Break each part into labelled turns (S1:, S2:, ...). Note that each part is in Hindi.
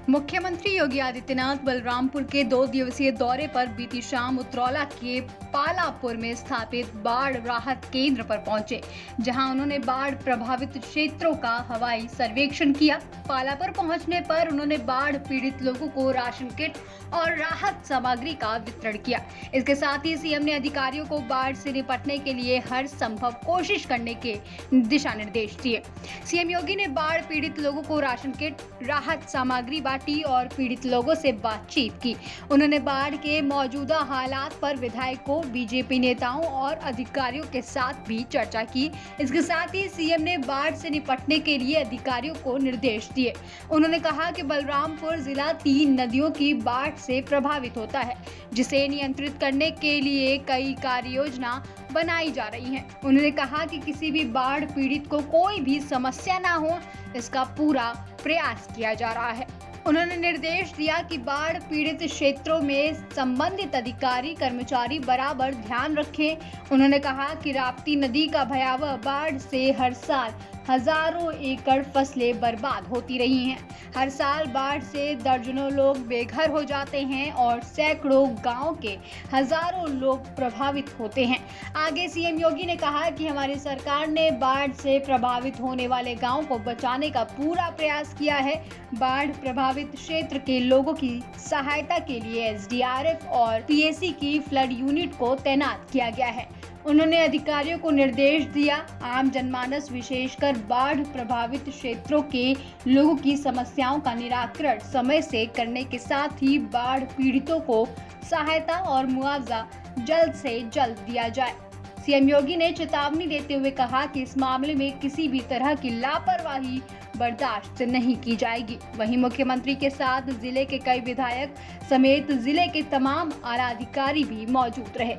S1: मुख्यमंत्री योगी आदित्यनाथ बलरामपुर के 2 दिवसीय दौरे पर बीती शाम उतरौला के पालापुर में स्थापित बाढ़ राहत केंद्र पर पहुंचे, जहां उन्होंने बाढ़ प्रभावित क्षेत्रों का हवाई सर्वेक्षण किया। पालापुर पहुंचने पर उन्होंने बाढ़ पीड़ित लोगों को राशन किट और राहत सामग्री का वितरण किया। इसके साथ ही सीएम ने अधिकारियों को बाढ़ से निपटने के लिए हर संभव कोशिश करने के दिशा निर्देश दिए। सीएम योगी ने बाढ़ पीड़ित लोगों को राशन किट, राहत सामग्री बांटी और पीड़ित लोगों से बातचीत की। उन्होंने बाढ़ के मौजूदा हालात पर विधायकों, बीजेपी नेताओं और अधिकारियों के साथ भी चर्चा की। इसके साथ ही सीएम ने बाढ़ से निपटने के लिए अधिकारियों को निर्देश दिए। उन्होंने कहा कि बलरामपुर जिला 3 नदियों की बाढ़ से प्रभावित होता है, जिसे नियंत्रित करने के लिए कई कार्य योजना बनाई जा रही है। उन्होंने कहा कि किसी भी बाढ़ पीड़ित को कोई भी समस्या ना हो, इसका पूरा प्रयास किया जा रहा है। उन्होंने निर्देश दिया कि बाढ़ पीड़ित क्षेत्रों में संबंधित अधिकारी कर्मचारी बराबर ध्यान रखें। उन्होंने कहा कि राप्ती नदी का भयावह बाढ़ से हर साल हजारों एकड़ फसलें बर्बाद होती रही हैं। हर साल बाढ़ से दर्जनों लोग बेघर हो जाते हैं और सैकड़ों गांव के हजारों लोग प्रभावित होते हैं। आगे सीएम योगी ने कहा कि हमारी सरकार ने बाढ़ से प्रभावित होने वाले गांव को बचाने का पूरा प्रयास किया है। बाढ़ प्रभावित क्षेत्र के लोगों की सहायता के लिए एसडीआरएफ और पीएसी की फ्लड यूनिट को तैनात किया गया है। उन्होंने अधिकारियों को निर्देश दिया, आम जनमानस विशेषकर बाढ़ प्रभावित क्षेत्रों के लोगों की समस्याओं का निराकरण समय से करने के साथ ही बाढ़ पीड़ितों को सहायता और मुआवजा जल्द से जल्द दिया जाए। सीएम योगी ने चेतावनी देते हुए कहा कि इस मामले में किसी भी तरह की लापरवाही बर्दाश्त नहीं की जाएगी। वहीं मुख्यमंत्री के साथ जिले के कई विधायक समेत जिले के तमाम आला अधिकारी भी मौजूद रहे।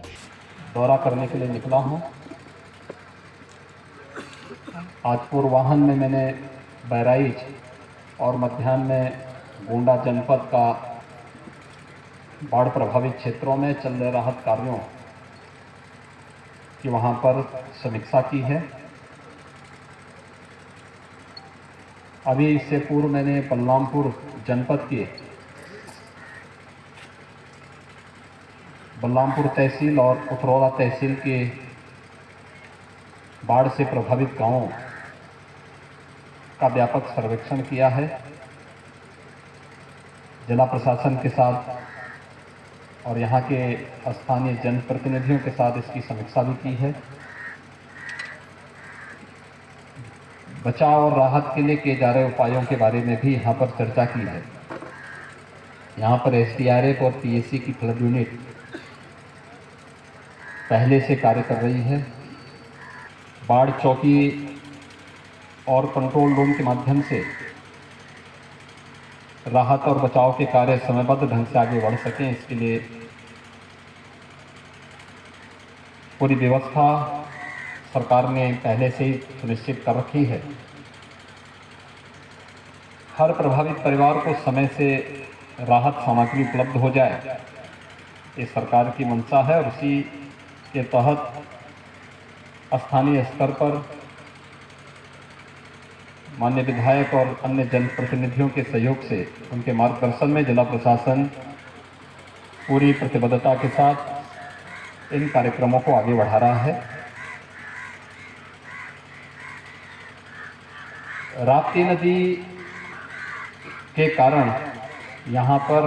S2: दौरा करने के लिए निकला हूँ। आज पूर्वाहन में मैंने बहराइच और मध्याह्न में गोंडा जनपद का बाढ़ प्रभावित क्षेत्रों में चल रहे राहत कार्यों की वहाँ पर समीक्षा की है। अभी इससे पूर्व मैंने बलरामपुर जनपद के बलरामपुर तहसील और उतरौला तहसील के बाढ़ से प्रभावित गांवों का व्यापक सर्वेक्षण किया है। जिला प्रशासन के साथ और यहाँ के स्थानीय जनप्रतिनिधियों के साथ इसकी समीक्षा भी की है। बचाव और राहत के लिए किए जा रहे उपायों के बारे में भी यहाँ पर चर्चा की है। यहाँ पर एसडीआरएफ और पीएसी की फ्लड यूनिट पहले से कार्य कर रही है। बाढ़ चौकी और कंट्रोल रूम के माध्यम से राहत और बचाव के कार्य समयबद्ध ढंग से आगे बढ़ सकें, इसके लिए पूरी व्यवस्था सरकार ने पहले से ही सुनिश्चित कर रखी है। हर प्रभावित परिवार को समय से राहत सामग्री उपलब्ध हो जाए, ये सरकार की मंशा है और उसी के तहत स्थानीय स्तर पर माननीय विधायक और अन्य जनप्रतिनिधियों के सहयोग से, उनके मार्गदर्शन में जिला प्रशासन पूरी प्रतिबद्धता के साथ इन कार्यक्रमों को आगे बढ़ा रहा है। राप्ती नदी के कारण यहाँ पर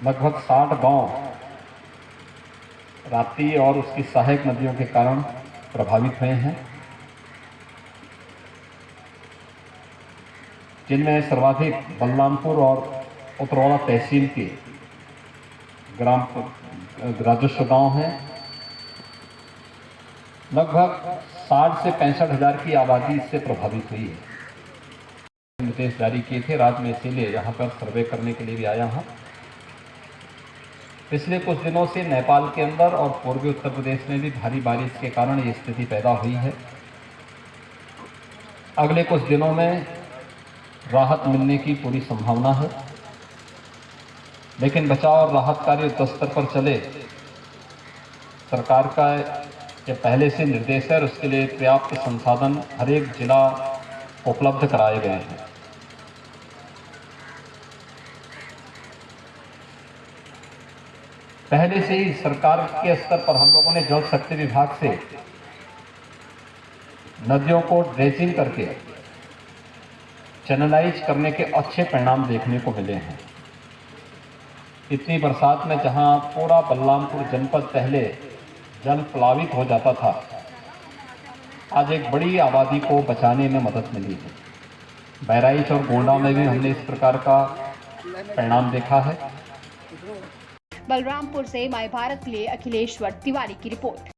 S2: लगभग 60 गांव राप्ती और उसकी सहायक नदियों के कारण प्रभावित हुए हैं, जिनमें सर्वाधिक बलरामपुर और उतरौला तहसील के ग्राम राजस्व गांव हैं। लगभग 60 से 65 हज़ार की आबादी इससे प्रभावित हुई है। निर्देश जारी किए थे, रात में इसीलिए यहाँ पर सर्वे करने के लिए भी आया हूँ। पिछले कुछ दिनों से नेपाल के अंदर और पूर्वी उत्तर प्रदेश में भी भारी बारिश के कारण ये स्थिति पैदा हुई है। अगले कुछ दिनों में राहत मिलने की पूरी संभावना है, लेकिन बचाव और राहत कार्य युद्ध स्तर पर चले, सरकार का ये पहले से निर्देश है और उसके लिए पर्याप्त संसाधन हर एक जिला उपलब्ध कराए गए हैं। पहले से ही सरकार के स्तर पर हम लोगों ने जल शक्ति विभाग से नदियों को ड्रेजिंग करके चैनलाइज करने के अच्छे परिणाम देखने को मिले हैं। इतनी बरसात में जहां पूरा बलरामपुर जनपद पहले जल प्लावित हो जाता था, आज एक बड़ी आबादी को बचाने में मदद मिली है। बहराइच और गोंडा में भी हमने इस प्रकार का परिणाम देखा है।
S1: बलरामपुर से माय भारत के लिए अखिलेश्वर तिवारी की रिपोर्ट।